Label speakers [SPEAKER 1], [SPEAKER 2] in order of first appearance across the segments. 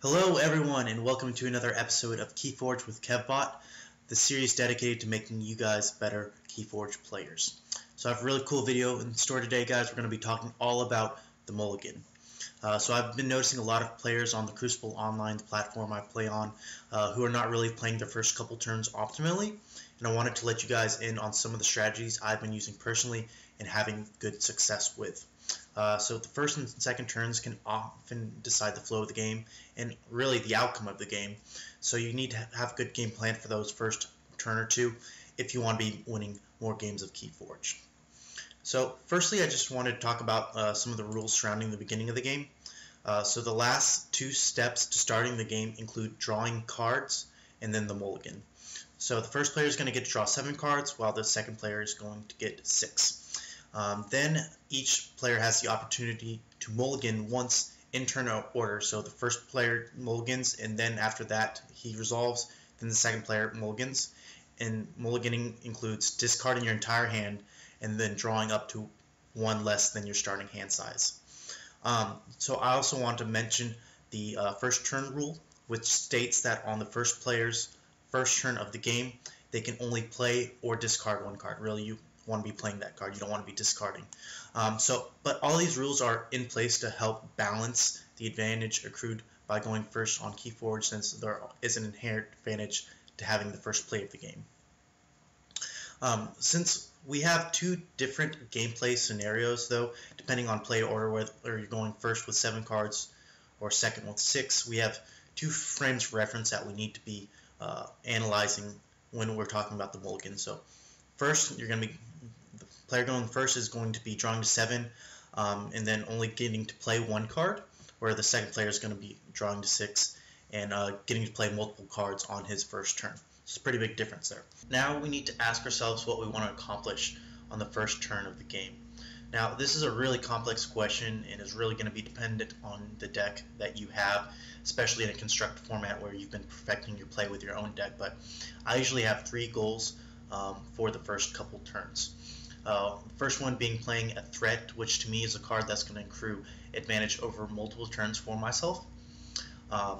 [SPEAKER 1] Hello everyone and welcome to another episode of Keyforge with Kevbot, the series dedicated to making you guys better Keyforge players. So I have a really cool video in store today, guys. We're going to be talking all about the Mulligan. So I've been noticing a lot of players on the Crucible Online, the platform I play on, who are not really playing their first couple turns optimally, and I wanted to let you guys in on some of the strategies I've been using personally and having good success with. So the first and second turns can often decide the flow of the game and really the outcome of the game. So you need to have a good game plan for those first turn or two if you want to be winning more games of Keyforge. So firstly, I just wanted to talk about some of the rules surrounding the beginning of the game. So the last two steps to starting the game include drawing cards and then the Mulligan. So the first player is going to get to draw 7 cards while the second player is going to get 6. Then each player has the opportunity to mulligan once in turn order. So the first player mulligans, and then after that he resolves, then the second player mulligans. And mulliganing includes discarding your entire hand and then drawing up to 1 less than your starting hand size. So I also want to mention the first turn rule, which states that on the first player's first turn of the game, they can only play or discard 1 card. Really, you want to be playing that card. You don't want to be discarding. But all these rules are in place to help balance the advantage accrued by going first on Keyforge, since there is an inherent advantage to having the first play of the game. Since we have 2 different gameplay scenarios, though, depending on play order, whether you're going first with 7 cards or second with 6, we have 2 frames of reference that we need to be analyzing when we're talking about the mulligan. So first, the player going first is going to be drawing to 7 and then only getting to play 1 card, where the second player is going to be drawing to 6 and getting to play multiple cards on his first turn. It's a pretty big difference there. Now we need to ask ourselves what we want to accomplish on the first turn of the game. Now this is a really complex question and is really going to be dependent on the deck that you have, especially in a constructed format where you've been perfecting your play with your own deck. But I usually have 3 goals for the first couple turns. The first one being playing a threat, which to me is a card that's going to accrue advantage over multiple turns for myself. The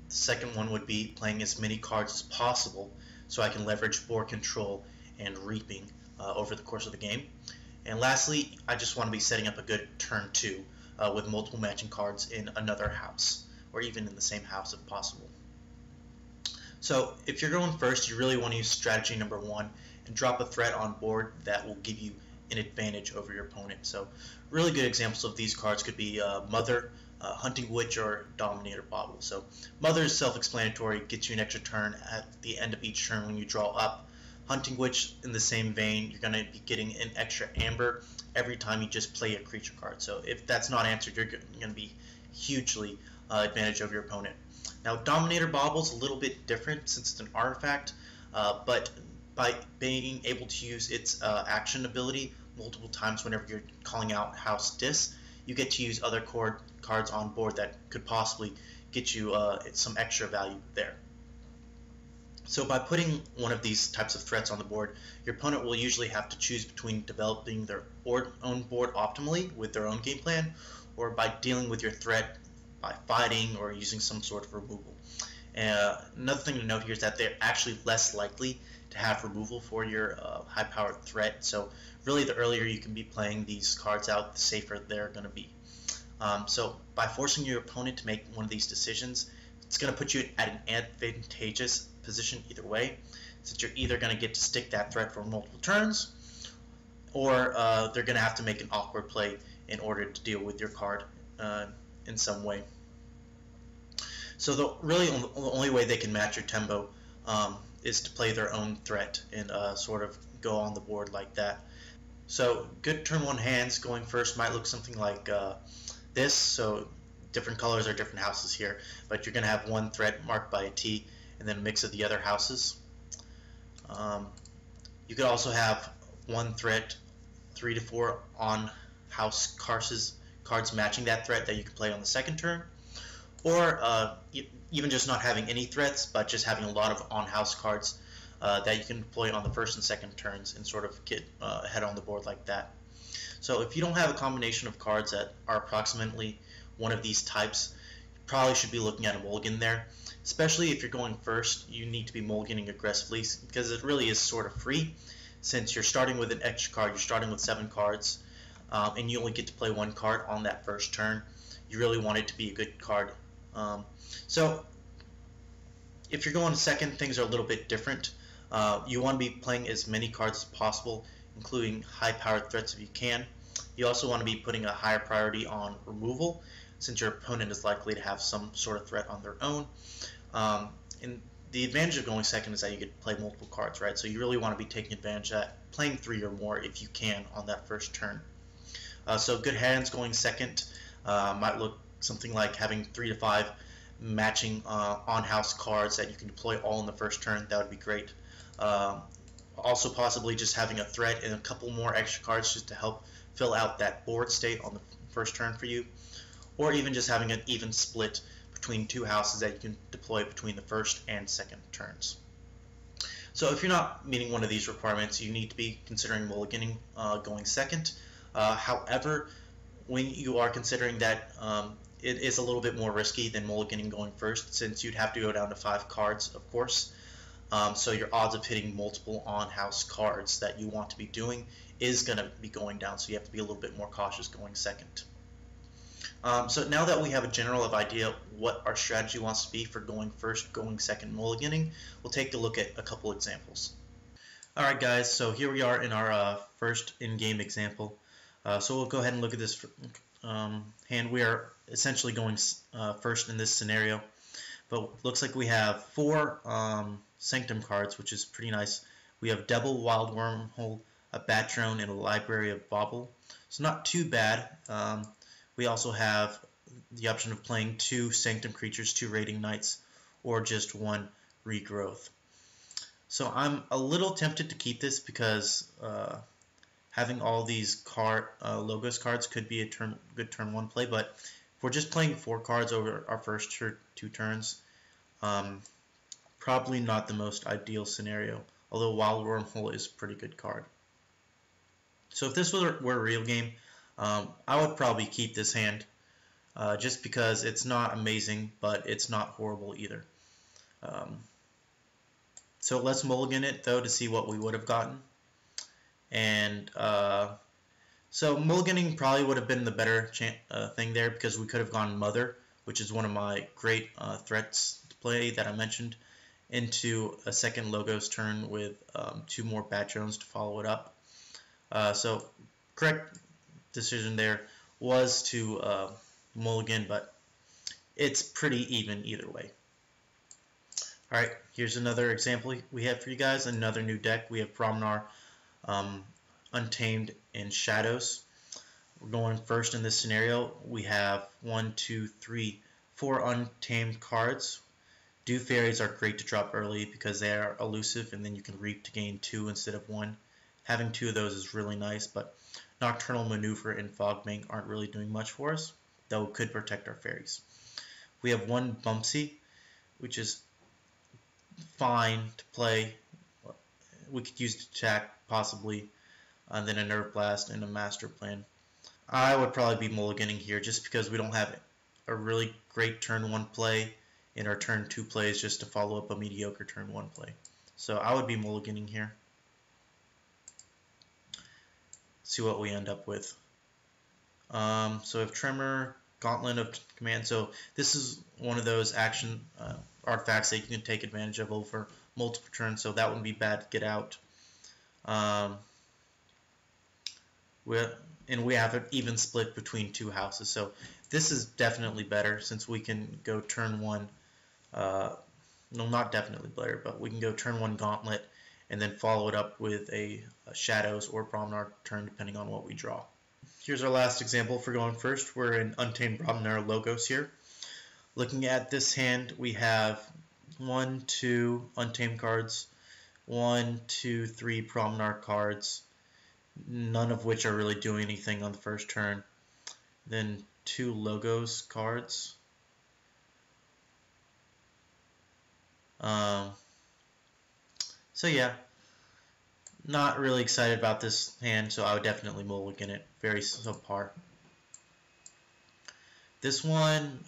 [SPEAKER 1] second one would be playing as many cards as possible so I can leverage board control and reaping over the course of the game. And lastly, I just want to be setting up a good turn 2 with multiple matching cards in another house, or even in the same house if possible. So if you're going first, you really want to use strategy number 1 and drop a threat on board that will give you an advantage over your opponent. So really good examples of these cards could be Mother, Hunting Witch, or Dominator Bauble. So Mother is self-explanatory, gets you an extra turn at the end of each turn when you draw up. Hunting Witch, in the same vein, you're going to be getting an extra amber every time you just play a creature card. So if that's not answered, you're going to be hugely advantage over your opponent. Now Dominator Bauble is a little bit different since it's an artifact, but by being able to use its action ability multiple times whenever you're calling out House Dis, you get to use other cards on board that could possibly get you some extra value there. So by putting one of these types of threats on the board, your opponent will usually have to choose between developing their own board optimally with their own game plan, or by dealing with your threat by fighting or using some sort of removal. Another thing to note here is that they're actually less likely to have removal for your high-powered threat. So really, the earlier you can be playing these cards out, the safer they're going to be. So by forcing your opponent to make one of these decisions, it's going to put you at an advantageous position either way, since you're either going to get to stick that threat for multiple turns, or they're going to have to make an awkward play in order to deal with your card in some way. So the only way they can match your tempo is to play their own threat and sort of go on the board like that. So good turn 1 hands going first might look something like this. So different colors are different houses here, but you're going to have 1 threat marked by a T and then a mix of the other houses. You could also have 1 threat, 3 to 4 on house cards matching that threat that you can play on the second turn, or even just not having any threats, but just having a lot of on-house cards that you can deploy on the first and second turns and sort of get ahead on the board like that. So if you don't have a combination of cards that are approximately one of these types, probably should be looking at a mulligan there. Especially if you're going first, you need to be mulliganing aggressively because it really is sort of free. Since you're starting with an extra card, you're starting with 7 cards, and you only get to play 1 card on that first turn. You really want it to be a good card. So if you're going second, things are a little bit different. You want to be playing as many cards as possible, including high-powered threats if you can. You also want to be putting a higher priority on removal, since your opponent is likely to have some sort of threat on their own. And the advantage of going second is that you get to play multiple cards, right? So you really want to be taking advantage of that, playing 3 or more if you can on that first turn. So good hands going second might look something like having 3 to 5 matching on-house cards that you can deploy all in the first turn. That would be great. Also possibly just having a threat and a couple more extra cards just to help fill out that board state on the first turn for you. Or even just having an even split between 2 houses that you can deploy between the first and second turns. So if you're not meeting one of these requirements, you need to be considering mulliganing going second. However, when you are considering that, it is a little bit more risky than mulliganing going first, since you'd have to go down to 5 cards, of course. So your odds of hitting multiple on-house cards that you want to be doing is going to be going down, so you have to be a little bit more cautious going second. So now that we have a general idea what our strategy wants to be for going first, going second, mulliganing, we'll take a look at a couple examples. Alright guys, so here we are in our first in-game example. So we'll go ahead and look at this hand. We are essentially going first in this scenario, but looks like we have 4 Sanctum cards, which is pretty nice. We have Devil, Wild Wormhole, a Bat Drone, and a Library of Bauble. So not too bad. We also have the option of playing 2 Sanctum creatures, 2 Raiding Knights, or just 1 Regrowth. So I'm a little tempted to keep this because having all these Logos cards could be a good turn 1 play, but if we're just playing 4 cards over our first 2 turns, probably not the most ideal scenario, although Wild Wormhole is a pretty good card. So if this were a real game, I would probably keep this hand just because it's not amazing, but it's not horrible either. So let's mulligan it though to see what we would have gotten. And so mulliganing probably would have been the better thing there, because we could have gone Mother, which is one of my great threats to play that I mentioned, into a second Logos turn with 2 more Bat Drones to follow it up. So correct decision there was to mulligan, but it's pretty even either way. Alright, here's another example we have for you guys, another new deck. We have Promenade, Untamed, and Shadows. We're going first in this scenario. We have 1, 2, 3, 4 Untamed cards. Dew Fairies are great to drop early because they are elusive, and then you can reap to gain 2 instead of 1. Having 2 of those is really nice, but Nocturnal Maneuver and Fogbank aren't really doing much for us, though it could protect our fairies. We have 1 Bumpsy, which is fine to play. We could use to attack possibly, and then a Nerve Blast and a Master Plan. I would probably be mulliganing here just because we don't have a really great turn 1 play in our turn 2 plays just to follow up a mediocre turn 1 play. So I would be mulliganing here. See what we end up with. So we have Tremor, Gauntlet of Command. So this is one of those action artifacts that you can take advantage of over multiple turns, so that wouldn't be bad to get out. And we have an even split between 2 houses, so this is definitely better since we can go turn 1. No, not definitely better, but we can go turn 1 Gauntlet and then follow it up with a Shadows or Promenade turn depending on what we draw. Here's our last example for going first. We're in Untamed Promenade Logos here. Looking at this hand, we have 1, 2 Untamed cards, 1, 2, 3 Promenade cards, none of which are really doing anything on the first turn. Then 2 Logos cards. So yeah, not really excited about this hand, so I would definitely mulligan it. Very subpar. This one,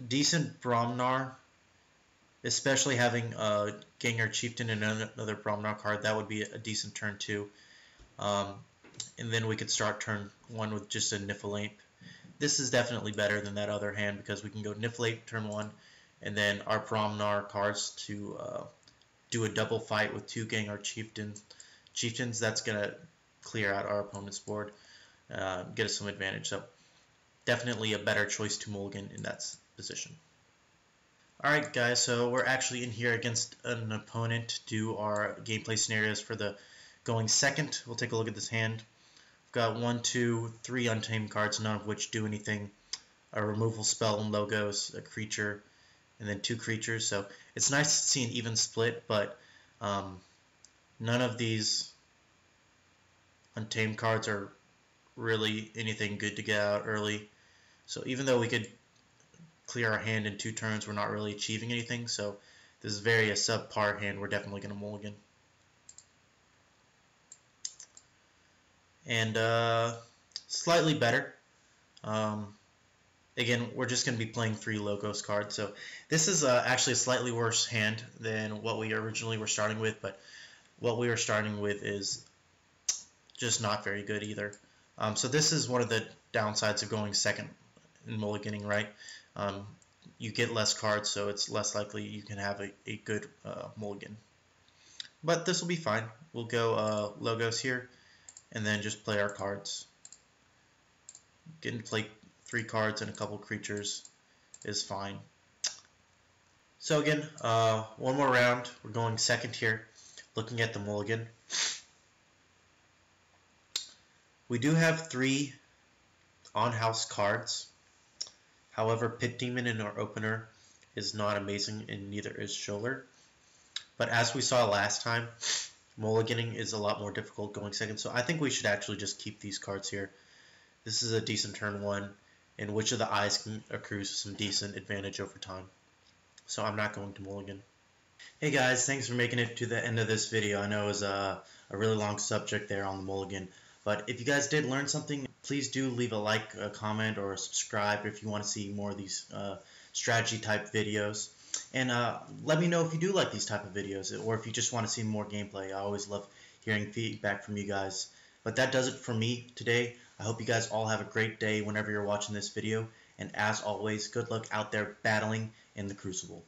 [SPEAKER 1] decent Bromnar, especially having Gengar Chieftain and another Bromnar card. That would be a decent turn 2. And then we could start turn 1 with just a Niflheim. This is definitely better than that other hand because we can go Niflheim turn 1, and then our Bromnar cards to do a double fight with 2 Gengar Chieftains. That's going to clear out our opponent's board, get us some advantage. So definitely a better choice to Mulligan in that position. Alright guys, so we're actually in here against an opponent to do our gameplay scenarios for the going second. We'll take a look at this hand. We've got 1, 2, 3 untamed cards, none of which do anything. A removal spell and logos, a creature, and then 2 creatures. So it's nice to see an even split, but none of these untamed cards are really anything good to get out early. So even though we could clear our hand in 2 turns, we're not really achieving anything. So this is very a subpar hand. We're definitely going to mulligan. And slightly better. Again, we're just going to be playing 3 logos cards. So this is actually a slightly worse hand than what we originally were starting with. But what we were starting with is just not very good either. So this is one of the downsides of going second in mulliganing, right? You get less cards, so it's less likely you can have a good mulligan. But this will be fine. We'll go logos here, and then just play our cards. Getting to play 3 cards and a couple creatures is fine. So again, one more round. We're going second here, looking at the mulligan. We do have 3 on-house cards. However, Pit Demon in our opener is not amazing, and neither is Shoaler. But as we saw last time, mulliganing is a lot more difficult going second, so I think we should actually just keep these cards here. This is a decent turn 1, and Witch of the Eyes can accrue some decent advantage over time. So I'm not going to mulligan. Hey guys, thanks for making it to the end of this video. I know it was a really long subject there on the mulligan. But if you guys did learn something, please do leave a like, a comment, or a subscribe if you want to see more of these strategy type videos. And let me know if you do like these type of videos, or if you just want to see more gameplay. I always love hearing feedback from you guys. But that does it for me today. I hope you guys all have a great day whenever you're watching this video. And as always, good luck out there battling in the Crucible.